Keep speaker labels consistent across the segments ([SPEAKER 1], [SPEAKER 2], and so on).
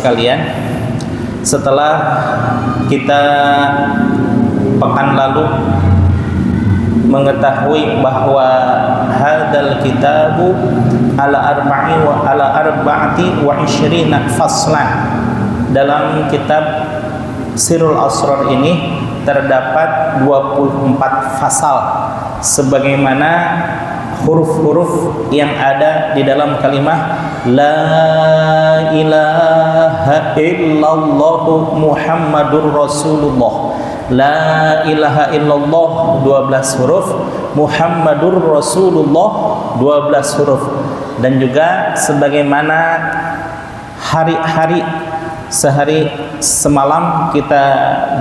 [SPEAKER 1] sekalian, setelah kita pekan lalu mengetahui bahwa hadzal kitabu ala arba'ati wa isyrina faslan, dalam kitab Sirrul Asrar ini terdapat 24 fasal sebagaimana huruf-huruf yang ada di dalam kalimah La ilaha illallah Muhammadur Rasulullah. La ilaha illallah 12 huruf, Muhammadur Rasulullah 12 huruf. Dan juga sebagaimana hari-hari sehari semalam kita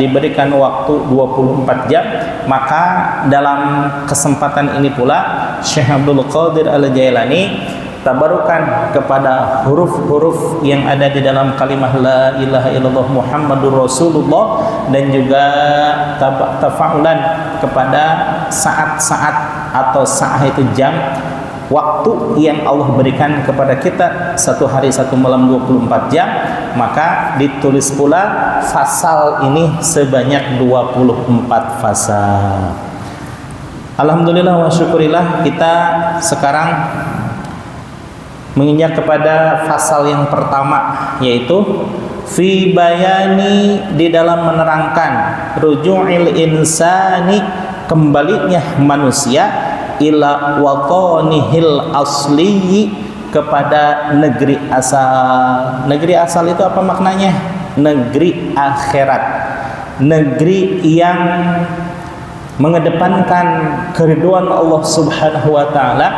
[SPEAKER 1] diberikan waktu 24 jam, maka dalam kesempatan ini pula Syekh Abdul Qadir Al-Jailani tabarukan kepada huruf-huruf yang ada di dalam kalimah La ilaha illallah Muhammadur Rasulullah, dan juga tafa'ulan kepada saat-saat atau sa'ah itu jam, waktu yang Allah berikan kepada kita satu hari satu malam 24 jam, maka ditulis pula fasal ini sebanyak 24 fasal. Alhamdulillah wa syukurillah, kita sekarang menginjak kepada fasal yang pertama, yaitu fi bayani, di dalam menerangkan ruju'il insani, kembalinya manusia ila watanihil asli, kepada negeri asal. Negeri asal itu apa maknanya? Negeri akhirat, negeri yang mengedepankan keridhaan Allah Subhanahu wa taala,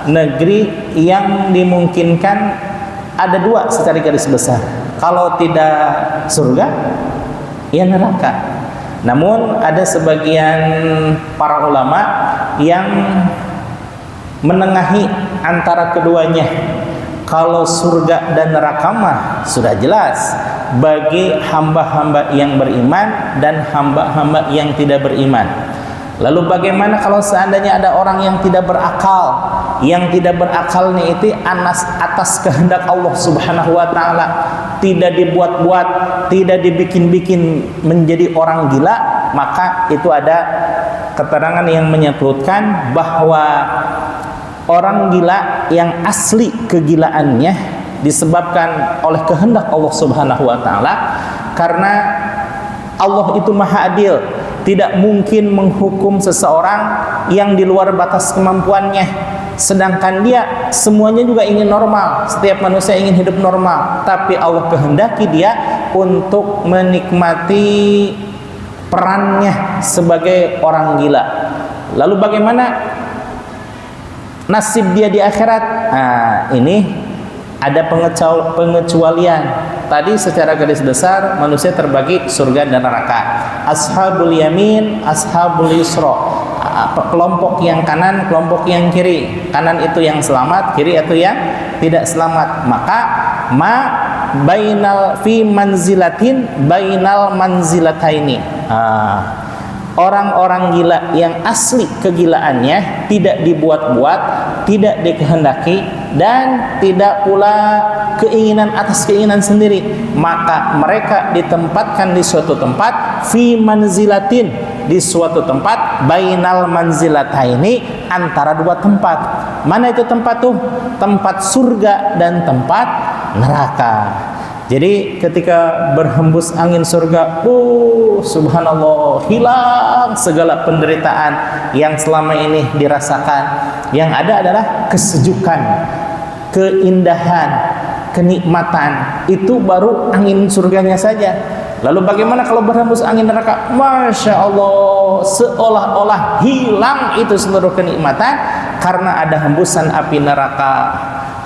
[SPEAKER 1] negeri yang dimungkinkan ada dua secara garis besar. Kalau tidak surga, ya neraka. Namun ada sebagian para ulama yang menengahi antara keduanya. Kalau surga dan neraka mah sudah jelas bagi hamba-hamba yang beriman dan hamba-hamba yang tidak beriman. Lalu bagaimana kalau seandainya ada orang yang tidak berakal? Yang tidak berakalnya itu atas kehendak Allah Subhanahu wa taala, tidak dibuat-buat, tidak dibikin-bikin menjadi orang gila, maka itu ada keterangan yang menyebutkan bahwa orang gila yang asli kegilaannya disebabkan oleh kehendak Allah Subhanahu wa taala, karena Allah itu Maha Adil, tidak mungkin menghukum seseorang yang di luar batas kemampuannya. Sedangkan dia semuanya juga ingin normal, setiap manusia ingin hidup normal, tapi Allah kehendaki dia untuk menikmati perannya sebagai orang gila. Lalu bagaimana nasib dia di akhirat? Nah, ini ada pengecualian. Tadi secara garis besar manusia terbagi surga dan neraka. Ashabul yamin, ashabul yusra. Kelompok yang kanan, kelompok yang kiri. Kanan itu yang selamat, kiri itu yang tidak selamat. Maka bainal fi manzilatin bainal manzilataini. Orang-orang gila yang asli kegilaannya tidak dibuat-buat, tidak dikehendaki, dan tidak pula keinginan atas keinginan sendiri, maka mereka ditempatkan di suatu tempat fi manzilatin, di suatu tempat bainal manzilataini, antara dua tempat. Mana itu tempat tuh? Tempat surga dan tempat neraka. Jadi ketika berhembus angin surga, subhanallah, hilang segala penderitaan yang selama ini dirasakan. Yang ada adalah kesejukan, keindahan, kenikmatan. Itu baru angin surganya saja. Lalu bagaimana kalau berhembus angin neraka? Masya Allah, seolah-olah hilang itu seluruh kenikmatan karena ada hembusan api neraka.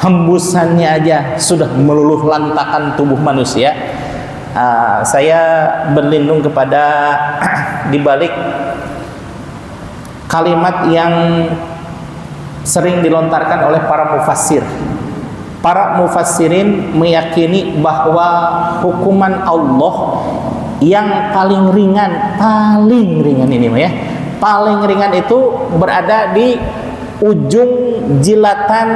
[SPEAKER 1] Hembusannya aja sudah meluluh lantakan tubuh manusia. Saya berlindung kepada dibalik kalimat yang sering dilontarkan oleh para mufassir. Para mufassirin meyakini bahwa hukuman Allah yang paling ringan ini ya, paling ringan itu berada di ujung jilatan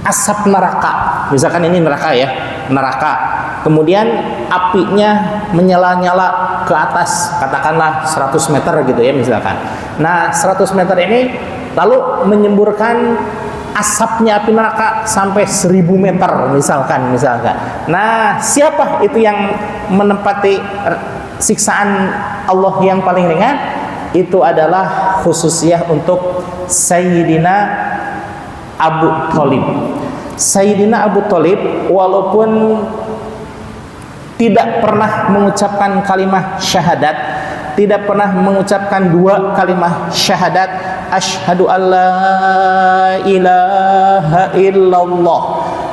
[SPEAKER 1] asap neraka. Misalkan ini neraka ya, neraka. Kemudian apinya menyala-nyala ke atas, katakanlah 100 meter gitu ya misalkan. Nah 100 meter ini lalu menyemburkan asapnya api neraka sampai 1000 meter misalkan. Nah siapa itu yang menempati siksaan Allah yang paling ringan? Itu adalah khususiyah untuk Sayyidina Abu Thalib. Sayyidina Abu Thalib walaupun tidak pernah mengucapkan kalimat syahadat, tidak pernah mengucapkan 2 kalimat syahadat, asyhadu alla ilaha illallah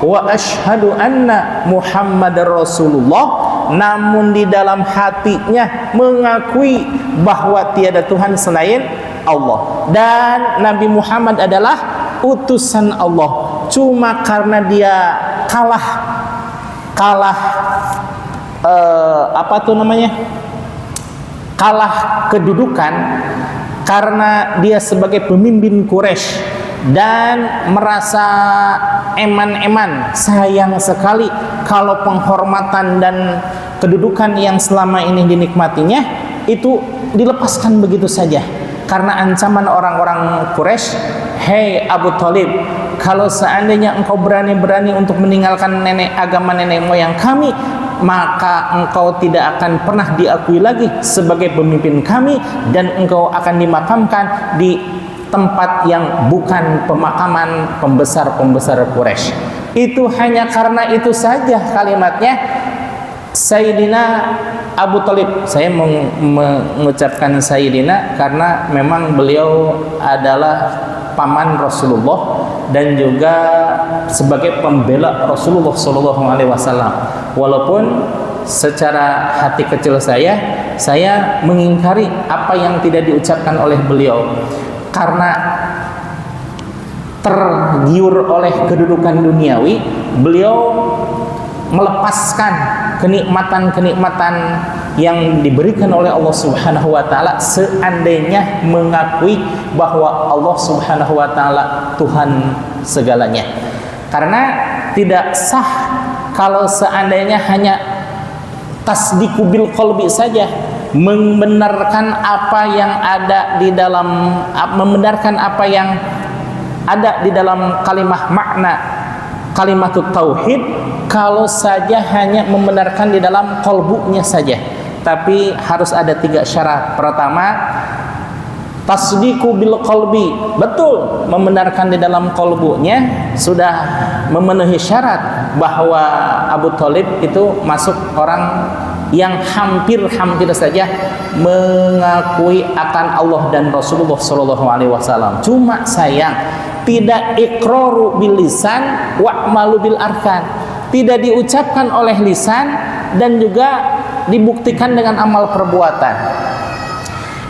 [SPEAKER 1] wa asyhadu anna Muhammadar Rasulullah, namun di dalam hatinya mengakui bahwa tiada Tuhan selain Allah dan Nabi Muhammad adalah utusan Allah. Cuma karena dia kalah kedudukan, karena dia sebagai pemimpin Quraisy dan merasa eman-eman, sayang sekali kalau penghormatan dan kedudukan yang selama ini dinikmatinya itu dilepaskan begitu saja karena ancaman orang-orang Quraisy. Hei Abu Thalib, kalau seandainya engkau berani-berani untuk meninggalkan agama nenek moyang kami, maka engkau tidak akan pernah diakui lagi sebagai pemimpin kami dan engkau akan dimakamkan di tempat yang bukan pemakaman pembesar-pembesar Quraisy. Itu hanya karena itu saja kalimatnya. Sayyidina Abu Thalib, saya mengucapkan Sayyidina karena memang beliau adalah paman Rasulullah dan juga sebagai pembela Rasulullah SAW. Walaupun secara hati kecil saya mengingkari apa yang tidak diucapkan oleh beliau karena tergiur oleh kedudukan duniawi. Beliau melepaskan kenikmatan-kenikmatan yang diberikan oleh Allah Subhanahu wa taala seandainya mengakui bahwa Allah Subhanahu wa taala Tuhan segalanya. Karena tidak sah kalau seandainya hanya tasdiqu bil qalbi saja, membenarkan apa yang ada di dalam, membenarkan apa yang ada di dalam kalimat makna kalimatut tauhid, kalau saja hanya membenarkan di dalam qalbunya saja. Tapi harus ada 3 syarat. Pertama, tasdiqu bil qalbi, betul membenarkan di dalam qalbunya sudah memenuhi syarat bahwa Abu Thalib itu masuk orang yang hampir saja mengakui akan Allah dan Rasulullah SAW. Cuma sayang tidak iqraru bil lisan wa'malu bil arkan, tidak diucapkan oleh lisan dan juga dibuktikan dengan amal perbuatan.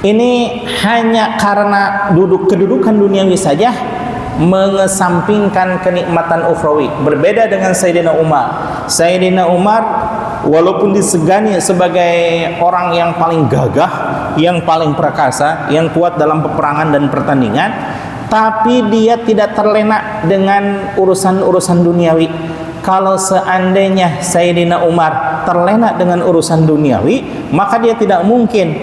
[SPEAKER 1] Ini hanya karena kedudukan duniawi saja mengesampingkan kenikmatan ukhrawi. Berbeda dengan Sayyidina Umar. Sayyidina Umar walaupun disegani sebagai orang yang paling gagah, yang paling perkasa, yang kuat dalam peperangan dan pertandingan, tapi dia tidak terlena dengan urusan-urusan duniawi. Kalau seandainya Sayyidina Umar terlena dengan urusan duniawi, maka dia tidak mungkin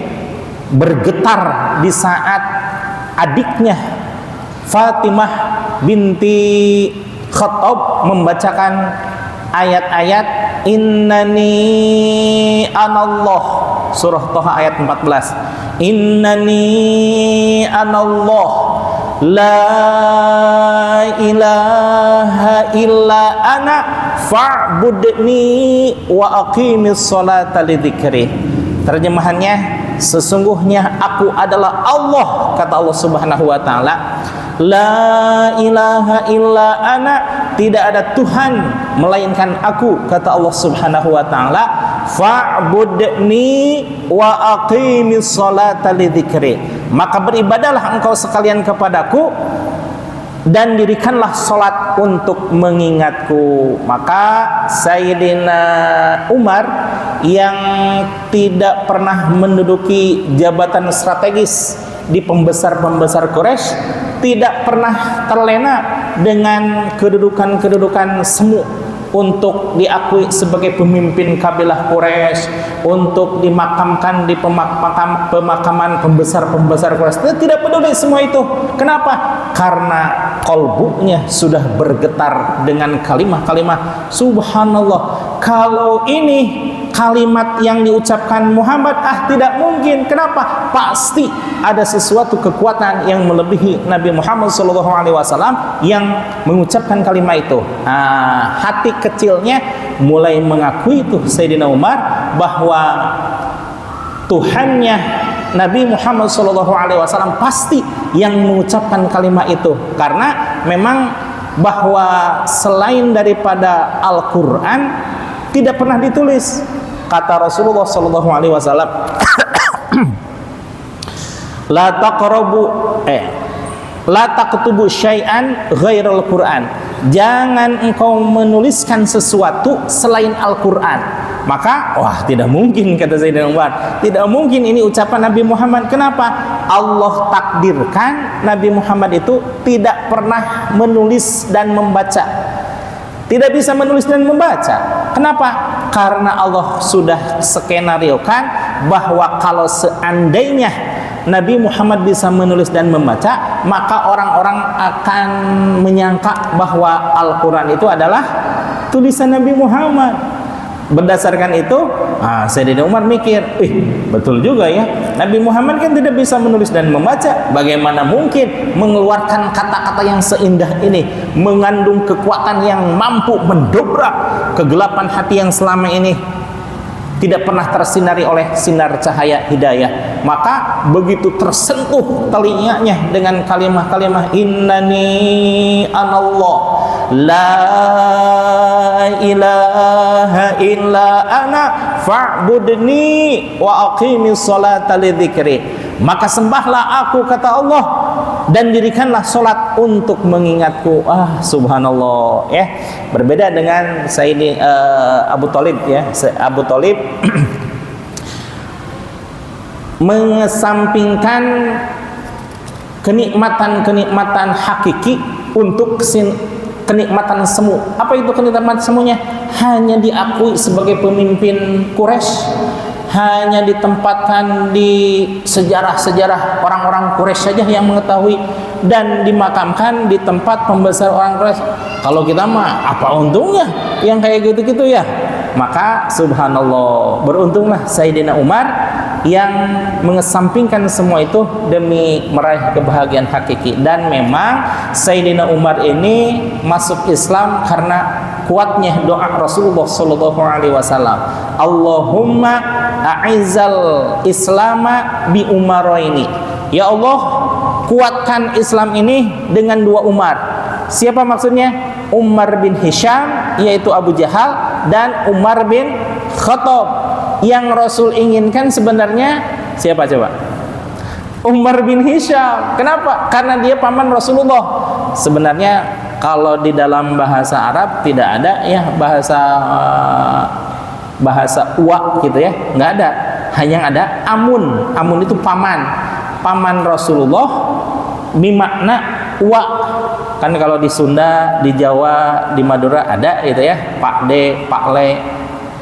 [SPEAKER 1] bergetar di saat adiknya Fatimah binti Khattab membacakan ayat-ayat innani anallah, surah Thaha ayat 14. Innani anallah la ilaha illa ana fa'budni wa aqimis salata lidzikri. Terjemahannya, sesungguhnya aku adalah Allah, kata Allah Subhanahu wa taala. La ilaha illa ana, tidak ada Tuhan melainkan aku, kata Allah Subhanahu wa taala. Fa'budni wa aqimis salata lidzikri, maka beribadahlah engkau sekalian kepadaku dan dirikanlah salat untuk mengingatku. Maka Sayyidina Umar yang tidak pernah menduduki jabatan strategis di pembesar-pembesar Quraisy tidak pernah terlena dengan kedudukan-kedudukan semu untuk diakui sebagai pemimpin kabilah Quraisy, untuk dimakamkan di pemakaman pembesar-pembesar Quraisy. Tidak peduli semua itu. Kenapa? Karena kolbunya sudah bergetar dengan kalimat-kalimat subhanallah. Kalau ini kalimat yang diucapkan Muhammad, tidak mungkin. Kenapa? Pasti ada sesuatu kekuatan yang melebihi Nabi Muhammad SAW yang mengucapkan kalimat itu. Hati kecilnya mulai mengakui itu Sayyidina Umar bahwa Tuhannya Nabi Muhammad SAW pasti yang mengucapkan kalimat itu, karena memang bahwa selain daripada Al-Quran tidak pernah ditulis. Kata Rasulullah SAW, la taqtubu syai'an ghairal Quran. Jangan engkau menuliskan sesuatu selain Al-Quran. Maka, tidak mungkin, kata Sayyidina Umar, tidak mungkin ini ucapan Nabi Muhammad. Kenapa? Allah takdirkan Nabi Muhammad itu tidak pernah menulis dan membaca. Tidak bisa menulis dan membaca. Kenapa? Karena Allah sudah skenariokan bahwa kalau seandainya Nabi Muhammad bisa menulis dan membaca, maka orang-orang akan menyangka bahwa Al-Quran itu adalah tulisan Nabi Muhammad. Berdasarkan itu, Sayyidina Umar mikir, betul juga ya, Nabi Muhammad kan tidak bisa menulis dan membaca. Bagaimana mungkin mengeluarkan kata-kata yang seindah ini, mengandung kekuatan yang mampu mendobrak kegelapan hati yang selama ini tidak pernah tersinari oleh sinar cahaya hidayah. Maka begitu tersentuh telinganya dengan kalimat-kalimat innani anallah la ilaha illa ana fa'budni wa aqimis salata lidzikri, maka sembahlah aku, kata Allah, dan dirikanlah solat untuk mengingatku. Subhanallah ya. Berbeda dengan Abu Thalib ya. Abu Thalib mengesampingkan kenikmatan-kenikmatan hakiki untuk kenikmatan semu. Apa itu kenikmatan semuanya? Hanya diakui sebagai pemimpin Quraisy, hanya ditempatkan di sejarah-sejarah orang-orang Quraisy saja yang mengetahui, dan dimakamkan di tempat pembesar orang Quraisy. Kalau kita mah apa untungnya yang kayak gitu-gitu ya? Maka subhanallah, beruntunglah Sayyidina Umar yang mengesampingkan semua itu demi meraih kebahagiaan hakiki. Dan memang Sayyidina Umar ini masuk Islam karena kuatnya doa Rasulullah SAW. Allahumma a'izzal islama bi umaraini. Ya Allah, kuatkan Islam ini dengan dua Umar. Siapa maksudnya? Umar bin Hisham, yaitu Abu Jahal, dan Umar bin Khattab. Yang Rasul inginkan sebenarnya siapa coba? Umar bin Hisham. Kenapa? Karena dia paman Rasulullah. Sebenarnya kalau di dalam bahasa Arab tidak ada ya bahasa uwa gitu ya, nggak ada. Hanya ada amun. Amun itu paman Rasulullah, bermakna uwa. Kan kalau di Sunda, di Jawa, di Madura ada gitu ya, Pak De, Pak Le,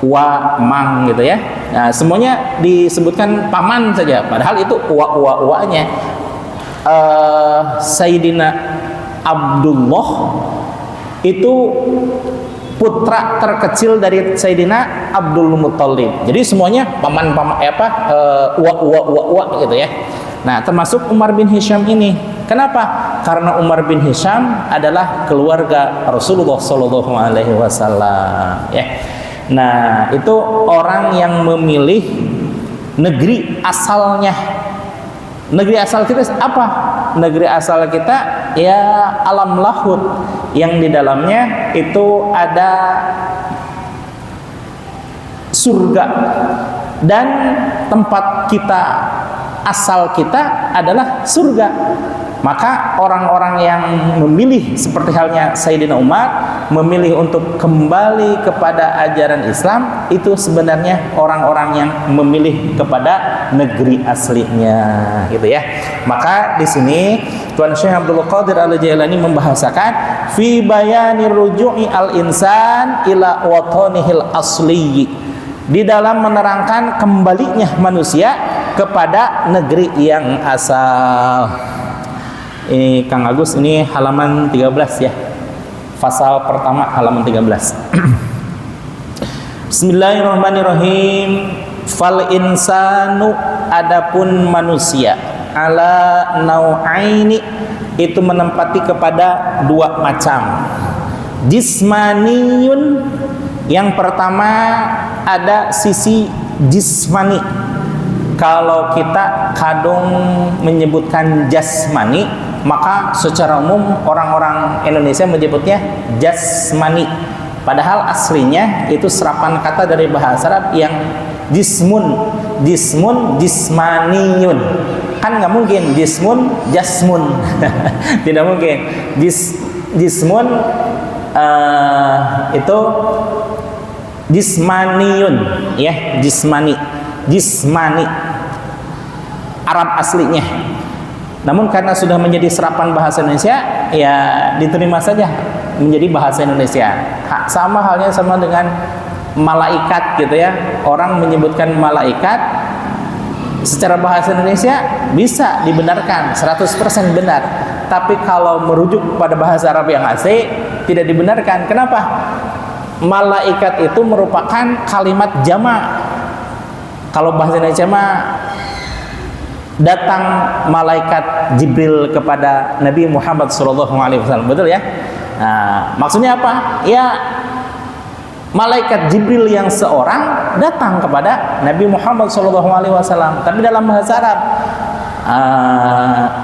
[SPEAKER 1] Uwa, Mang gitu ya. Nah, semuanya disebutkan paman saja, padahal itu uwa-uwa-uwanya. Sayyidina Abdullah itu putra terkecil dari Sayyidina Abdul Muttalib. Jadi semuanya paman-paman uwa-uwa gitu ya. Nah, termasuk Umar bin Hisham ini. Kenapa? Karena Umar bin Hisham adalah keluarga Rasulullah SAW ya. Nah, itu orang yang memilih negeri asalnya. Negeri asal kita apa? Negeri asal kita ya alam lahud, yang di dalamnya itu ada surga, dan tempat kita asal kita adalah surga. Maka orang-orang yang memilih seperti halnya Sayyidina Umar memilih untuk kembali kepada ajaran Islam, itu sebenarnya orang-orang yang memilih kepada negeri aslinya, gitu ya. Maka di sini Tuan Syekh Abdul Qadir Al-Jailani membahasakan fi bayani ruju'i al-insan ila watanihil asli, di dalam menerangkan kembalinya manusia kepada negeri yang asal. Ini Kang Agus, ini halaman 13 ya. Pasal pertama halaman 13. Bismillahirrahmanirrahim. Fal insanu, adapun manusia, ala nau'aini, itu menempati kepada dua macam. Jismaniyun, yang pertama ada sisi jismani. Kalau kita kadung menyebutkan jasmani, maka secara umum orang-orang Indonesia menyebutnya jasmani. Padahal aslinya itu serapan kata dari bahasa Arab yang jismun, jismaniyun. Kan nggak mungkin jismun, jasmun. Tidak mungkin. Jismun itu jismaniyun, ya, jismani Arab aslinya. Namun karena sudah menjadi serapan bahasa Indonesia, ya diterima saja menjadi bahasa Indonesia. Sama halnya sama dengan malaikat gitu ya. Orang menyebutkan malaikat secara bahasa Indonesia bisa dibenarkan 100% benar. Tapi kalau merujuk pada bahasa Arab yang asli tidak dibenarkan. Kenapa? Malaikat itu merupakan kalimat jamak. Kalau bahasa Indonesia mah datang malaikat Jibril kepada Nabi Muhammad SAW, betul ya? Nah, maksudnya apa? Ya, malaikat Jibril yang seorang datang kepada Nabi Muhammad SAW. Tapi dalam bahasa Arab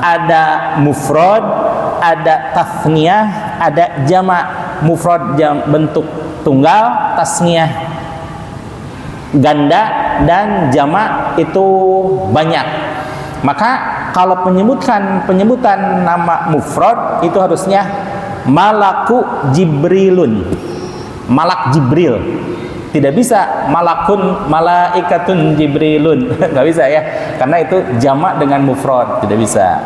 [SPEAKER 1] ada mufrad, ada tasniyah, ada jamak. Mufrad bentuk tunggal, tasniyah ganda, dan jamak itu banyak. Maka kalau penyebutan nama mufrad itu harusnya malaku Jibrilun, malak Jibril. Tidak bisa malakun malaikatun Jibrilun, nggak bisa ya, karena itu jamak dengan mufrad, tidak bisa.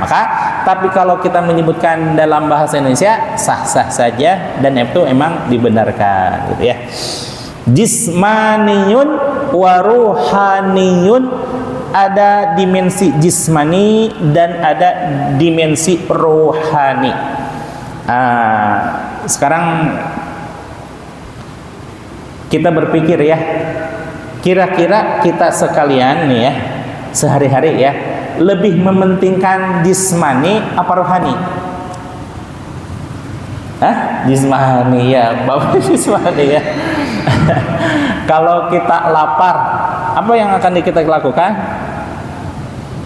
[SPEAKER 1] Maka tapi kalau kita menyebutkan dalam bahasa Indonesia sah-sah saja, dan itu emang dibenarkan, gitu ya. Jismaniyun wa ruhaniyun, ada dimensi jismani dan ada dimensi rohani. Sekarang kita berpikir ya, kira-kira kita sekalian nih ya, sehari-hari ya, lebih mementingkan jismani apa rohani? Jismani ya, Bapak. Jismani ya. Kalau kita lapar, apa yang akan kita lakukan?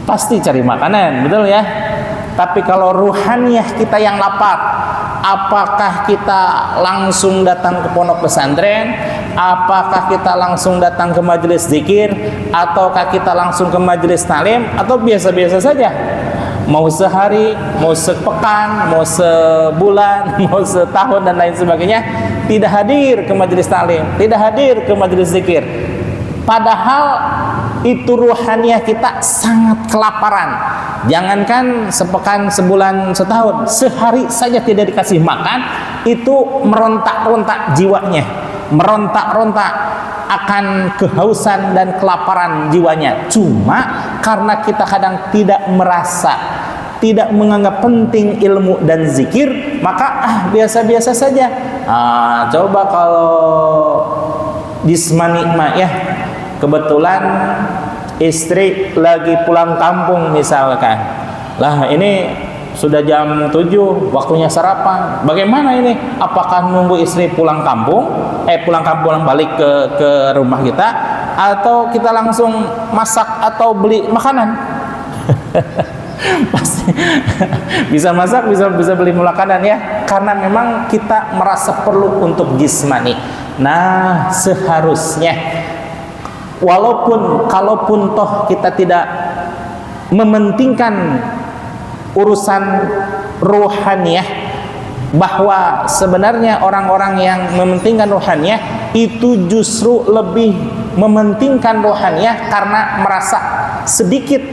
[SPEAKER 1] Pasti cari makanan, betul ya? Tapi kalau ruhaniyah kita yang lapar, apakah kita langsung datang ke pondok pesantren? Apakah kita langsung datang ke majelis zikir? Ataukah kita langsung ke majelis talim? Atau biasa-biasa saja? Mau sehari, mau sepekan, mau sebulan, mau setahun, dan lain sebagainya, tidak hadir ke majelis talim, tidak hadir ke majelis zikir. Padahal itu ruhaniyah kita sangat kelaparan. Jangankan sepekan, sebulan, setahun, sehari saja tidak dikasih makan, itu merontak-rontak jiwanya, merontak-rontak akan kehausan dan kelaparan jiwanya. Cuma karena kita kadang tidak merasa, tidak menganggap penting ilmu dan zikir, maka biasa-biasa saja. Coba kalau jismani ya, kebetulan istri lagi pulang kampung misalkan, lah ini sudah jam 7, waktunya sarapan. Bagaimana ini? Apakah nunggu istri pulang kampung, pulang balik ke rumah kita, atau kita langsung masak atau beli makanan? Pasti bisa masak, bisa beli makanan ya, karena memang kita merasa perlu untuk jismani. Nah, seharusnya kalaupun toh kita tidak mementingkan urusan ruhaniyah, bahwa sebenarnya orang-orang yang mementingkan ruhaniyah itu justru lebih mementingkan ruhaniyah karena merasa sedikit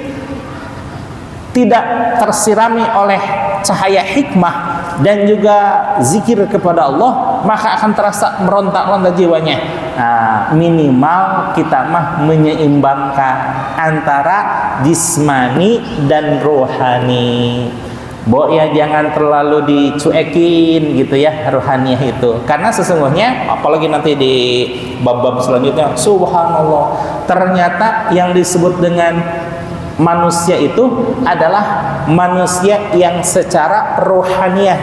[SPEAKER 1] tidak tersirami oleh cahaya hikmah dan juga zikir kepada Allah, maka akan terasa meronta-ronta jiwanya. Nah, minimal kita mah menyeimbangkan antara jismani dan rohani. Ya jangan terlalu dicuekin gitu ya rohaniyah itu, karena sesungguhnya apalagi nanti di bab-bab selanjutnya, subhanallah, ternyata yang disebut dengan manusia itu adalah manusia yang secara rohaniyah.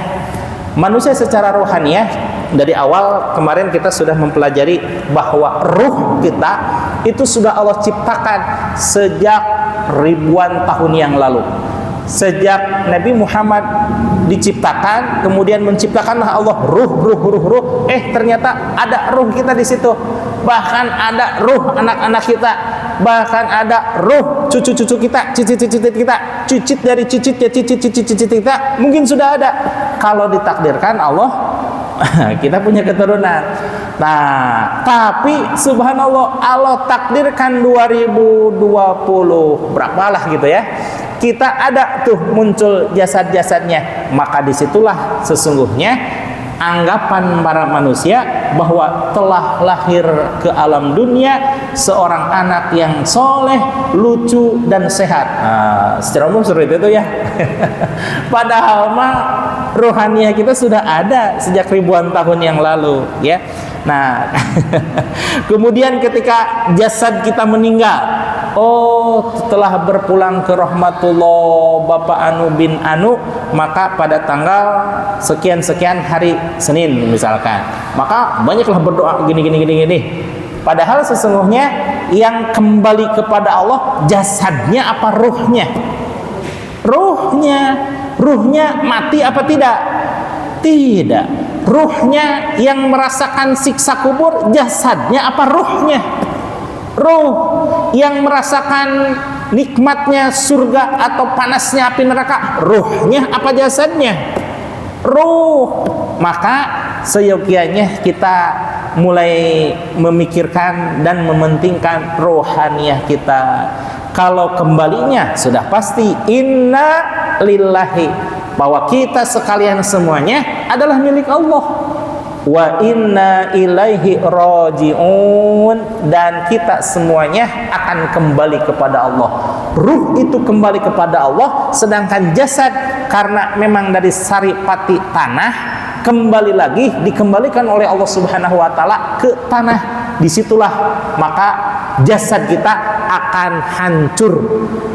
[SPEAKER 1] Manusia secara rohaniyah, dari awal kemarin kita sudah mempelajari bahwa ruh kita itu sudah Allah ciptakan sejak ribuan tahun yang lalu. Sejak Nabi Muhammad diciptakan, kemudian menciptakanlah Allah ruh. Ternyata ada ruh kita di situ. Bahkan ada ruh anak-anak kita, bahkan ada ruh cucu-cucu kita, cicit-cicit kita, cicit dari cicit ya cicit kita, mungkin sudah ada kalau ditakdirkan Allah kita punya keturunan. Nah, tapi subhanallah, Allah takdirkan 2020 berapalah gitu ya, kita ada tuh muncul jasad-jasadnya. Maka disitulah sesungguhnya anggapan para manusia bahwa telah lahir ke alam dunia seorang anak yang soleh, lucu dan sehat. Nah, secara umum seperti itu ya. Padahal mah rohaniah kita sudah ada sejak ribuan tahun yang lalu ya. Nah, kemudian ketika jasad kita meninggal, telah berpulang ke rahmatullah Bapak Anu bin Anu, maka pada tanggal sekian-sekian hari Senin misalkan, maka banyaklah berdoa gini. Padahal sesungguhnya yang kembali kepada Allah jasadnya apa ruhnya? Ruhnya mati apa tidak? Tidak. Ruhnya yang merasakan siksa kubur, jasadnya apa ruhnya? Ruh yang merasakan nikmatnya surga atau panasnya api neraka, ruhnya apa jasadnya? Ruh. Maka seyogianya kita mulai memikirkan dan mementingkan rohaniyah kita. Kalau kembalinya sudah pasti inna lillahi, bahwa kita sekalian semuanya adalah milik Allah, wa inna ilaihi raji'un, dan kita semuanya akan kembali kepada Allah. Ruh itu kembali kepada Allah, sedangkan jasad karena memang dari saripati tanah kembali lagi dikembalikan oleh Allah Subhanahu wa taala ke tanah. Disitulah maka jasad kita akan hancur,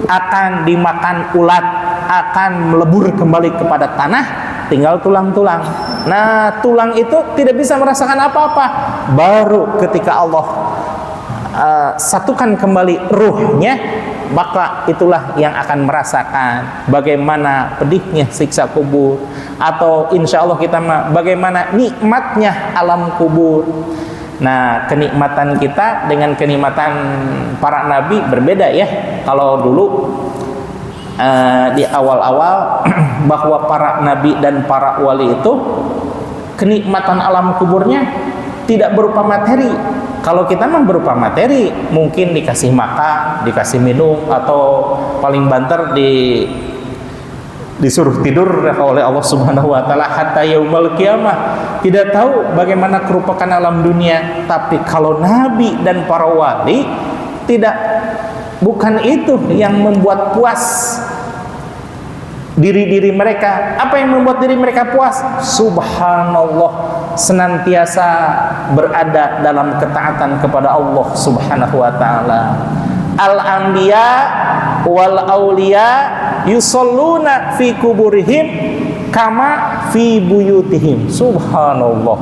[SPEAKER 1] akan dimakan ulat, akan melebur kembali kepada tanah, tinggal tulang-tulang. Nah, tulang itu tidak bisa merasakan apa-apa. Baru ketika Allah satukan kembali ruhnya, maka itulah yang akan merasakan bagaimana pedihnya siksa kubur, atau insya Allah kita bagaimana nikmatnya alam kubur. Nah, kenikmatan kita dengan kenikmatan para nabi berbeda ya. Kalau dulu di awal-awal bahwa para nabi dan para wali itu kenikmatan alam kuburnya tidak berupa materi. Kalau kita mah berupa materi, mungkin dikasih makan, dikasih minum, atau paling banter disuruh tidur oleh Allah Subhanahu wa taala hatta yaumul qiyamah. Tidak tahu bagaimana kerupakan alam dunia. Tapi kalau nabi dan para wali tidak, bukan itu yang membuat puas diri-diri mereka. Apa yang membuat diri mereka puas? Subhanallah, senantiasa berada dalam ketaatan kepada Allah Subhanahu wa taala. Al-anbiya wal auliya yusalluna fi kuburihim kama fi buyutihim. Subhanallah.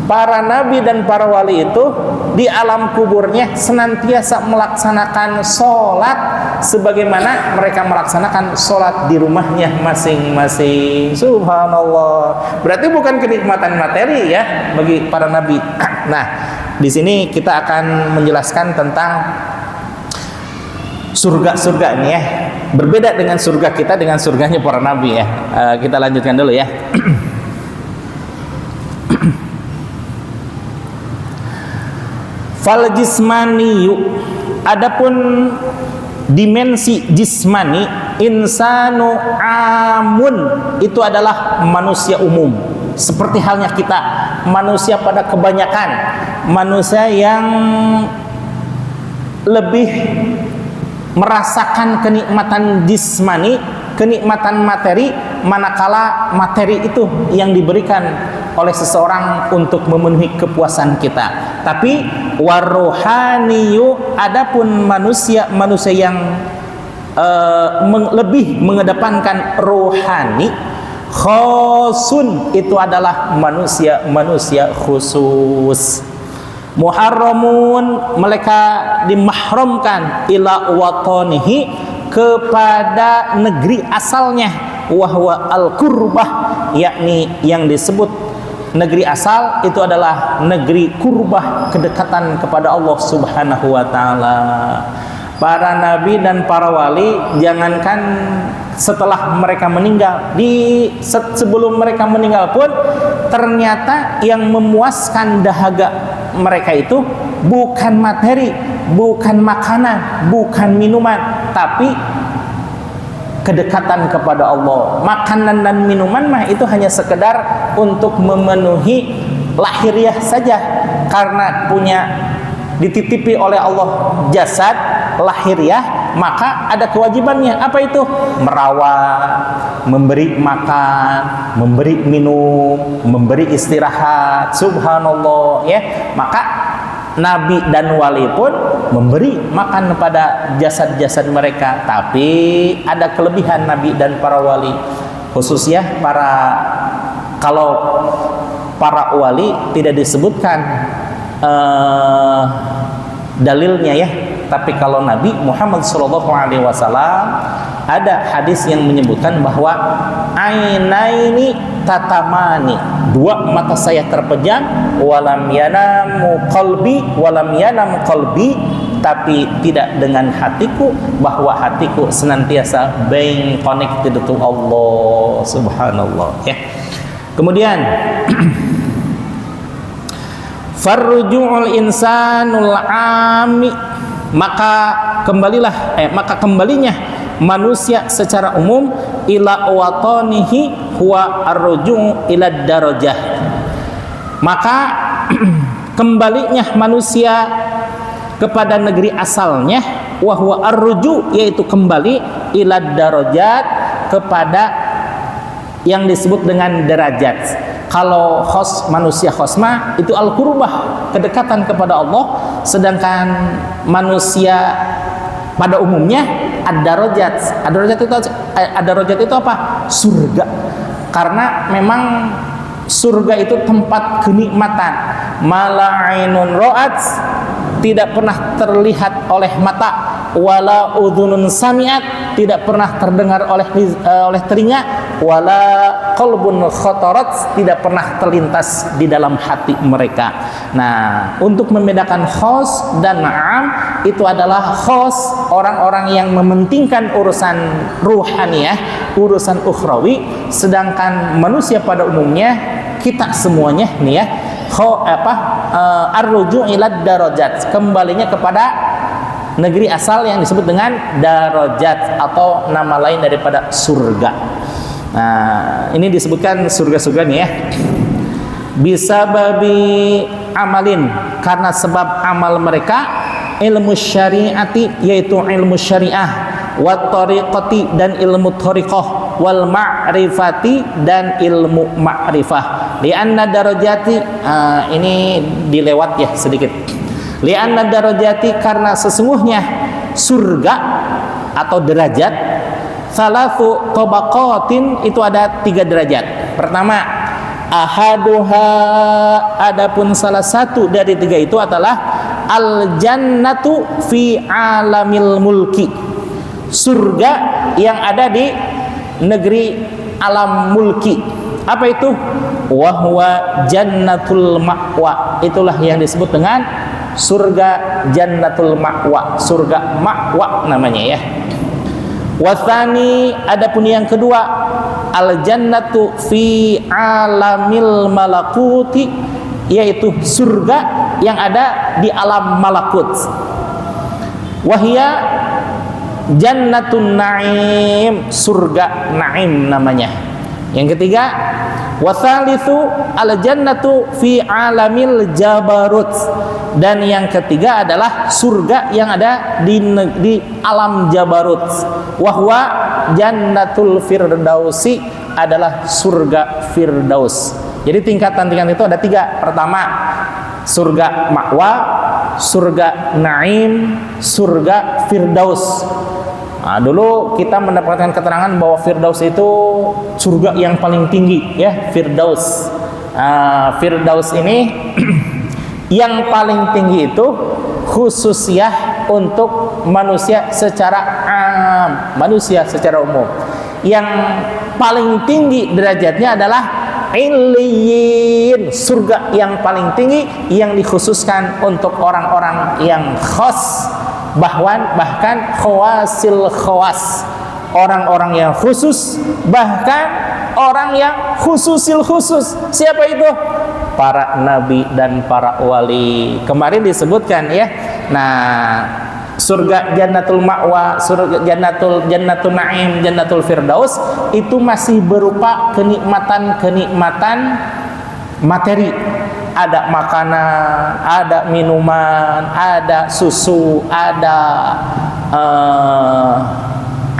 [SPEAKER 1] Para nabi dan para wali itu di alam kuburnya senantiasa melaksanakan sholat sebagaimana mereka melaksanakan sholat di rumahnya masing-masing. Subhanallah. Berarti bukan kenikmatan materi ya bagi para nabi. Nah, di sini kita akan menjelaskan tentang surga-surga ini ya. Berbeda dengan surga kita dengan surganya para nabi ya. Kita lanjutkan dulu ya. Fal jismaniyu, adapun dimensi jismani, insanu amun, itu adalah manusia umum. Seperti halnya kita, manusia pada kebanyakan, manusia yang lebih merasakan kenikmatan jismani, kenikmatan materi, manakala materi itu yang diberikan oleh seseorang untuk memenuhi kepuasan kita. Tapi waruhaniyu, adapun manusia yang lebih mengedepankan rohani, khosun, itu adalah manusia khusus. Muharramun, mereka dimahramkan ila watanihi, kepada negeri asalnya, wahwa al-qurbah, yakni yang disebut negeri asal itu adalah negeri kurbah, kedekatan kepada Allah Subhanahu wa taala. Para nabi dan para wali, jangankan setelah mereka meninggal, sebelum mereka meninggal pun ternyata yang memuaskan dahaga mereka itu bukan materi, bukan makanan, bukan minuman, tapi kedekatan kepada Allah. Makanan dan minuman mah itu hanya sekedar untuk memenuhi lahiriah saja, karena dititipi oleh Allah jasad lahiriah, maka ada kewajibannya. Apa itu? Merawat, memberi makan, memberi minum, memberi istirahat. Subhanallah ya. Maka nabi dan wali pun memberi makan kepada jasad-jasad mereka. Tapi ada kelebihan nabi dan para wali, khususnya kalau para wali tidak disebutkan dalilnya ya. Tapi kalau Nabi Muhammad SAW ada hadis yang menyebutkan bahwa ainaini tatamani, dua mata saya terpejam, walam yanam qalbi, tapi tidak dengan hatiku, bahwa hatiku senantiasa being connected to Allah Subhanallah ya. Kemudian farruju'ul insanul ami, maka kembalinya manusia secara umum ila watanihi huwa arruju' ila darajah. Maka kembalinya manusia kepada negeri asalnya, wa huwa arruju', yaitu kembali ila darajat, kepada yang disebut dengan derajat. Kalau manusia khosma itu al-qurbah, kedekatan kepada Allah, sedangkan manusia pada umumnya ad-darajat. Ad-darajat itu apa? Surga. Karena memang surga itu tempat kenikmatan. Mala ainun ra'at, tidak pernah terlihat oleh mata, wala udhunun sami'at, tidak pernah terdengar oleh telinga, wala qalbun khatarat, tidak pernah terlintas di dalam hati mereka. Nah, untuk membedakan khos dan am, itu adalah khos orang-orang yang mementingkan urusan ruhaniyah, urusan ukhrawi, sedangkan manusia pada umumnya, kita semuanya nih ya, arruju' ila darajat, kembalinya kepada negeri asal yang disebut dengan darajat, atau nama lain daripada surga. Nah, ini disebutkan surga-surga nih ya. Bisa babi amalin, karena sebab amal mereka, ilmu syariati, yaitu ilmu syariah, wat tariqati, dan ilmu tariqah, wal ma'rifati, dan ilmu ma'rifah. Lianna darajati, ini dilewat ya sedikit. Lianna darajati, karena sesungguhnya surga atau derajat, salasu tabaqatin, itu ada 3 derajat. Pertama, ahaduha, adapun salah satu dari 3 itu adalah al jannatu fi alamil mulki, surga yang ada di negeri alam mulki. Apa itu? Wahwa jannatul ma'wa, itulah yang disebut dengan surga jannatul ma'wa, surga ma'wa namanya ya. Wathani, adapun yang kedua, al jannatu fi alamil malakuti, yaitu surga yang ada di alam malakut. Wahia jannatun na'im, surga na'im namanya. Yang ketiga, wathalithu al jannatu fi alamil jabarut, dan yang ketiga adalah surga yang ada di alam jabarut. Wahwa jannatul firdausi, adalah surga firdaus. Jadi tingkatan-tingkatan itu ada 3. Pertama, surga ma'wa, surga na'im, surga firdaus. Nah, dulu kita mendapatkan keterangan bahwa firdaus itu surga yang paling tinggi ya, firdaus. Firdaus ini yang paling tinggi itu khususiyah untuk manusia secara manusia secara umum. Yang paling tinggi derajatnya adalah Illiyin, surga yang paling tinggi yang dikhususkan untuk orang-orang yang khas, bahkan khawasil khawas, orang-orang yang khusus, bahkan orang yang khususil khusus. Siapa itu? Para nabi dan para wali. Kemarin disebutkan ya. Nah, surga jannatul ma'wa, surga jannatul na'im, jannatul firdaus itu masih berupa kenikmatan materi. Ada makanan, ada minuman, ada susu, ada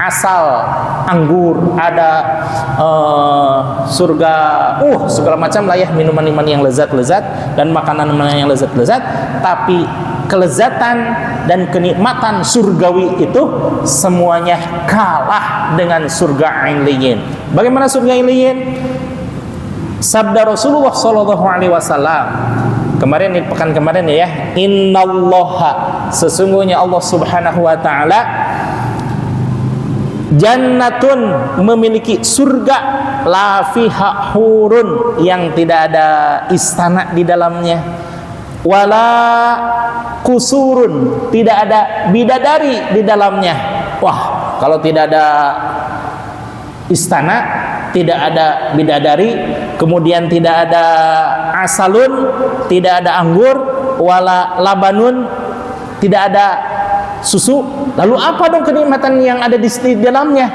[SPEAKER 1] asal anggur, ada surga segala macam lah ya, minuman-minuman yang lezat-lezat dan makanan yang lezat-lezat. Tapi kelezatan dan kenikmatan surgawi itu semuanya kalah dengan surga Illiyin. Bagaimana surga Illiyin? Sabda Rasulullah sallallahu alaihi wasallam kemarin, pekan kemarin ya, innallaha, sesungguhnya Allah Subhanahu wa taala, jannatun, memiliki surga, la fiha hurun, yang tidak ada istana di dalamnya, wala kusurun, tidak ada bidadari di dalamnya. Wah, kalau tidak ada istana, tidak ada bidadari, kemudian tidak ada asalun, tidak ada anggur, wala labanun, tidak ada susu, lalu apa dong kenikmatan yang ada di dalamnya?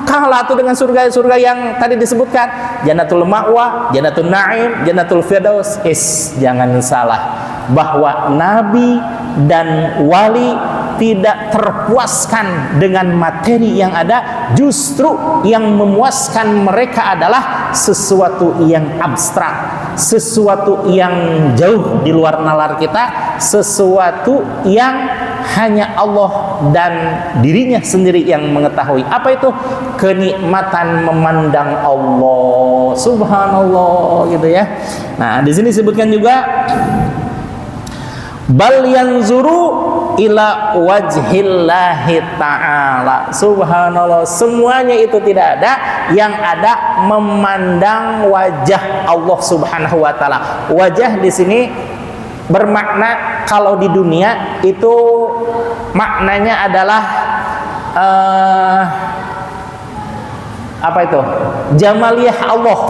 [SPEAKER 1] Kalah tuh dengan surga-surga yang tadi disebutkan, jannatul ma'wa, jannatul na'im, jannatul firdaus. Jangan salah bahwa nabi dan wali tidak terpuaskan dengan materi yang ada. Justru yang memuaskan mereka adalah sesuatu yang abstrak, sesuatu yang jauh di luar nalar kita, sesuatu yang hanya Allah dan dirinya sendiri yang mengetahui. Apa itu? Kenikmatan memandang Allah, subhanallah, gitu ya. Nah, di sini disebutkan juga bal yanzuru ila wajhillahi ta'ala, subhanallah, semuanya itu tidak ada, yang ada memandang wajah Allah Subhanahu wa taala. Wajah di sini bermakna, kalau di dunia itu maknanya adalah apa itu? Jamaliyah Allah,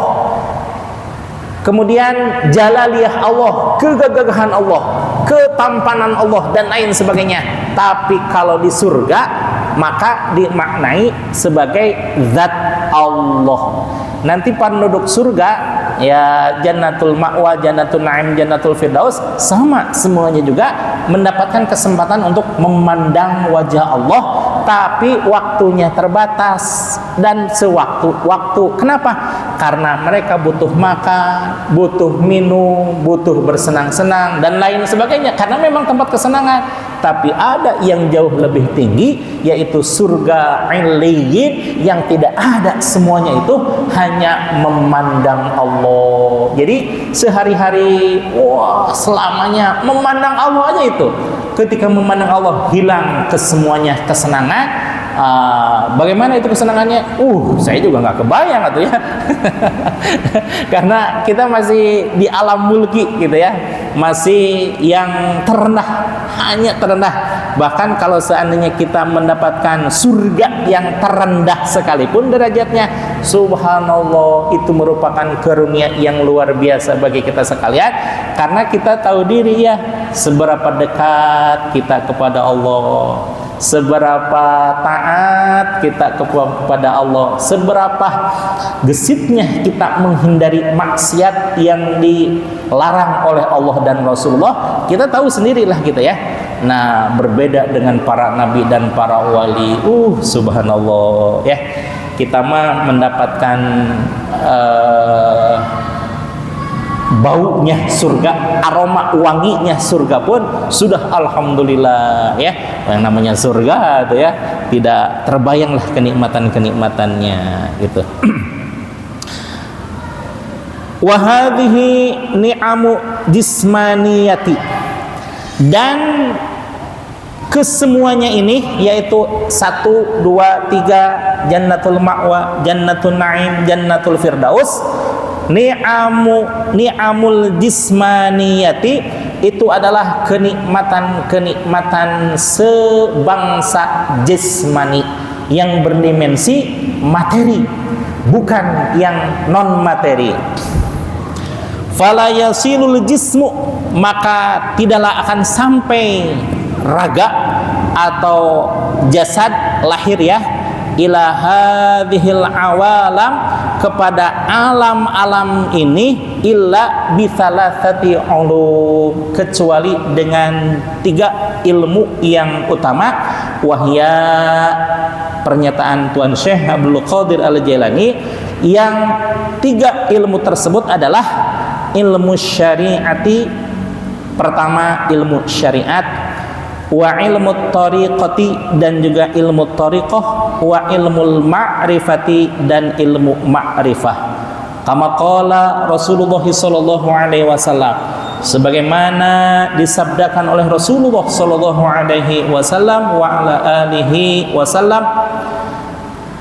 [SPEAKER 1] kemudian jalaliyah Allah, kegagahan Allah, ketampanan Allah, dan lain sebagainya. Tapi kalau di surga maka dimaknai sebagai zat Allah. Nanti penduduk surga ya, jannatul ma'wa, jannatul na'im, jannatul firdaus, sama semuanya juga mendapatkan kesempatan untuk memandang wajah Allah, tapi waktunya terbatas dan sewaktu-waktu. Kenapa? Karena mereka butuh makan, butuh minum, butuh bersenang-senang dan lain sebagainya, karena memang tempat kesenangan. Tapi ada yang jauh lebih tinggi, yaitu surga Illiyin, yang tidak ada semuanya itu, hanya memandang Allah. Jadi sehari-hari, selamanya memandang Allah aja itu. Ketika memandang Allah, hilang kesemuanya kesenangan, Bagaimana itu kesenangannya? Saya juga nggak kebayang atau ya. Karena kita masih di alam mulki gitu ya, masih yang terendah, hanya terendah. Bahkan kalau seandainya kita mendapatkan surga yang terendah sekalipun derajatnya, subhanallah, itu merupakan karunia yang luar biasa bagi kita sekalian. Karena kita tahu diri ya, seberapa dekat kita kepada Allah, seberapa taat kita kepada Allah, seberapa gesitnya kita menghindari maksiat yang dilarang oleh Allah dan Rasulullah. Kita tahu sendirilah gitu ya. Nah, berbeda dengan para nabi dan para wali, subhanallah ya. Kita mah mendapatkan baunya surga, aroma wanginya surga pun sudah alhamdulillah ya. Yang namanya surga itu ya, tidak terbayanglah kenikmatan-kenikmatannya gitu. Wa hadhihi ni'amu jismaniyati, dan kesemuanya ini yaitu 1, 2, 3 jannatul ma'wa, jannatul na'im, jannatul firdaus. Ni'amul jismaniyati itu adalah kenikmatan-kenikmatan sebangsa jismani yang berdimensi materi, bukan yang non materi. Fala yasilul jismu, maka tidaklah akan sampai raga atau jasad lahir ya, ila hadhil awalam, kepada alam-alam ini, illa bithalasati ulum, kecuali dengan 3 ilmu yang utama. Wahya, pernyataan Tuan Syekh Abdul Qadir Al-Jailani, yang 3 ilmu tersebut adalah ilmu syariati, pertama ilmu syariat, wa ilmu tariqati, dan juga ilmu tariqah, wa ilmul ma'rifati, dan ilmu ma'rifah. Kama qala Rasulullah sallallahu alaihi wasallam, sebagaimana disabdakan oleh Rasulullah sallallahu alaihi wasallam wa ala alihi wasallam,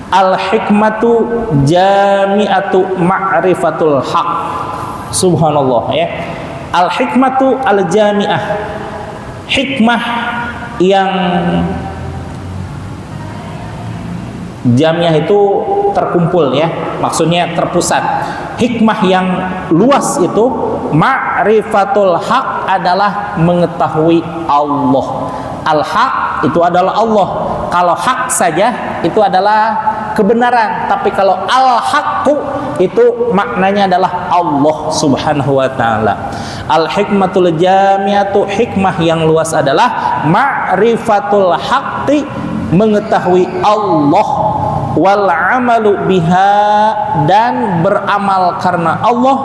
[SPEAKER 1] al hikmatu jami'atu ma'rifatul haq. Subhanallah ya. Al hikmatu al jami'ah, hikmah yang jamiah itu terkumpul ya, maksudnya terpusat. Hikmah yang luas itu, ma'rifatul haq adalah mengetahui Allah. Al-haq itu adalah Allah. Kalau hak saja itu adalah kebenaran, tapi kalau al-haqqu itu maknanya adalah Allah subhanahu wa ta'ala. Al-hikmatul jamiatu, hikmah yang luas adalah ma'rifatul haqqi, mengetahui Allah, wal amalu biha, dan beramal karena Allah,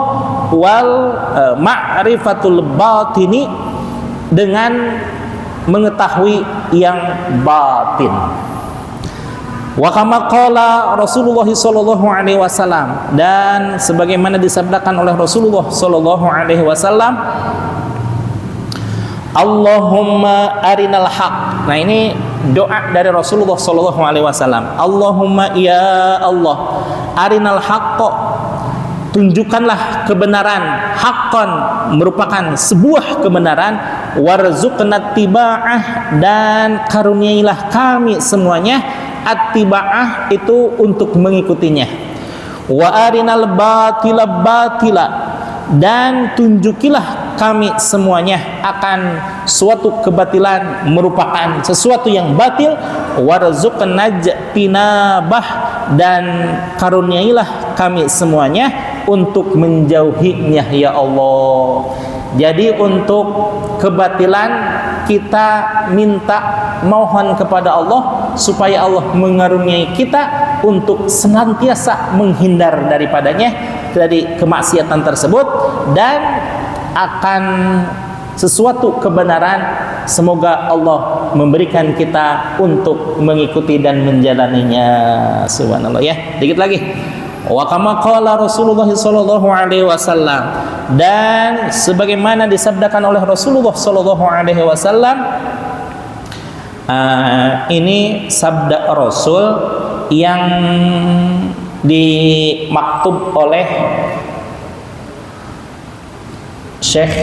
[SPEAKER 1] wal ma'rifatul batini, dengan mengetahui yang batin. Wa kama qala Rasulullah sallallahu alaihi wasallam, dan sebagaimana disabdakan oleh Rasulullah sallallahu alaihi wasallam, Allahumma arinal haq. Nah, ini doa dari Rasulullah sallallahu alaihi wasallam. Allahumma ya Allah, arinal haqqa, tunjukkanlah kebenaran, haqqan merupakan sebuah kebenaran, warzuqna tiba'ah, dan karuniailah kami semuanya attiba'ah, itu untuk mengikutinya. Wa arinal batila batila, dan tunjukilah kami semuanya akan suatu kebatilan, merupakan sesuatu yang batil. Warzuqna tinabah, dan karuniailah kami semuanya untuk menjauhinya ya Allah. Jadi untuk kebatilan kita minta, mohon kepada Allah supaya Allah mengaruniai kita untuk senantiasa menghindar daripadanya, dari kemaksiatan tersebut, dan akan sesuatu kebenaran, semoga Allah memberikan kita untuk mengikuti dan menjalaninya. Subhanallah ya. Dikit lagi. Wa kama qala Rasulullah sallallahu alaihi wasallam, dan sebagaimana disabdakan oleh Rasulullah sallallahu alaihi wasallam, Ini sabda Rasul yang dimaktub oleh Syekh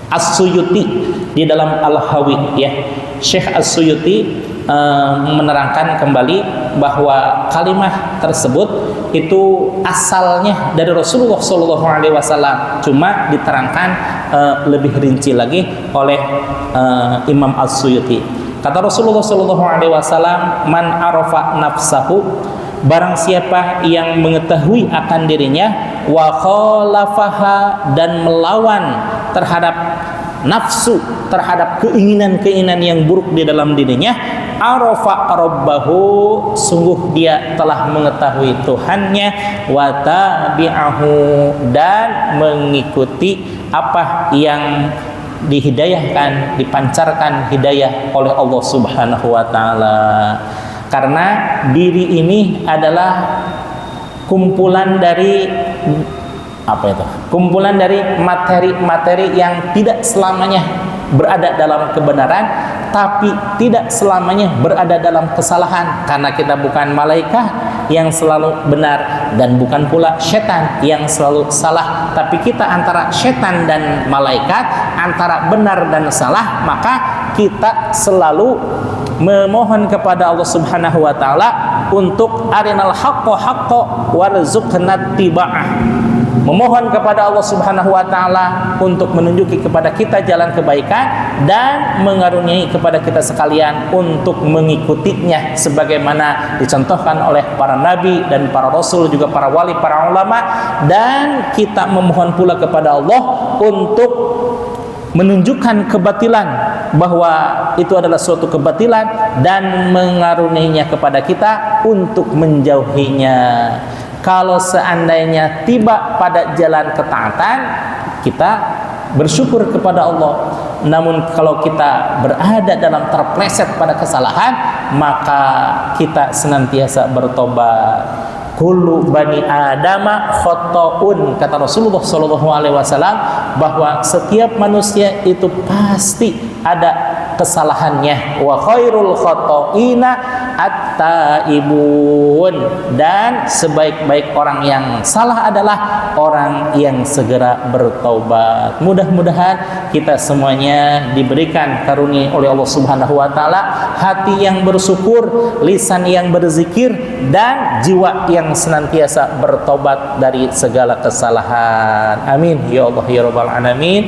[SPEAKER 1] As-Suyuti di dalam Al-Hawi, ya. Syekh As-Suyuti menerangkan kembali bahwa kalimat tersebut itu asalnya dari Rasulullah SAW, cuma diterangkan lebih rinci lagi oleh Imam As-Suyuti. Kata Rasulullah SAW, man arafa nafsahu, barang siapa yang mengetahui akan dirinya, wa khalafaha, dan melawan terhadap nafsu, terhadap keinginan-keinginan yang buruk di dalam dirinya, arafa rabbahu, sungguh dia telah mengetahui Tuhannya, wa tabi'ahu, dan mengikuti apa yang dihidayahkan, dipancarkan hidayah oleh Allah Subhanahu wa taala. Karena diri ini adalah kumpulan dari kumpulan dari materi-materi yang tidak selamanya berada dalam kebenaran, tapi tidak selamanya berada dalam kesalahan. Karena kita bukan malaikat yang selalu benar, dan bukan pula setan yang selalu salah, tapi kita antara setan dan malaikat, antara benar dan salah. Maka kita selalu memohon kepada Allah Subhanahu wa taala untuk arinal haqqo haqqo warzuqna tiba'ah, memohon kepada Allah Subhanahu wa taala untuk menunjuki kepada kita jalan kebaikan dan mengaruniai kepada kita sekalian untuk mengikutinya sebagaimana dicontohkan oleh para nabi dan para rasul, juga para wali, para ulama. Dan kita memohon pula kepada Allah untuk menunjukkan kebatilan, bahwa itu adalah suatu kebatilan, dan mengaruniainya kepada kita untuk menjauhinya. Kalau seandainya tiba pada jalan ketaatan, kita bersyukur kepada Allah. Namun kalau kita berada dalam terpleset pada kesalahan, maka kita senantiasa bertobat. Kullu bani adama khotoun, kata Rasulullah SAW, bahwa setiap manusia itu pasti ada kesalahannya. Wa khairul khotoina at-taibun, dan sebaik-baik orang yang salah adalah orang yang segera bertaubat. Mudah-mudahan kita semuanya diberikan karunia oleh Allah Subhanahu wa taala hati yang bersyukur, lisan yang berzikir, dan jiwa yang senantiasa bertobat dari segala kesalahan. Amin ya Allah ya rabbal alamin.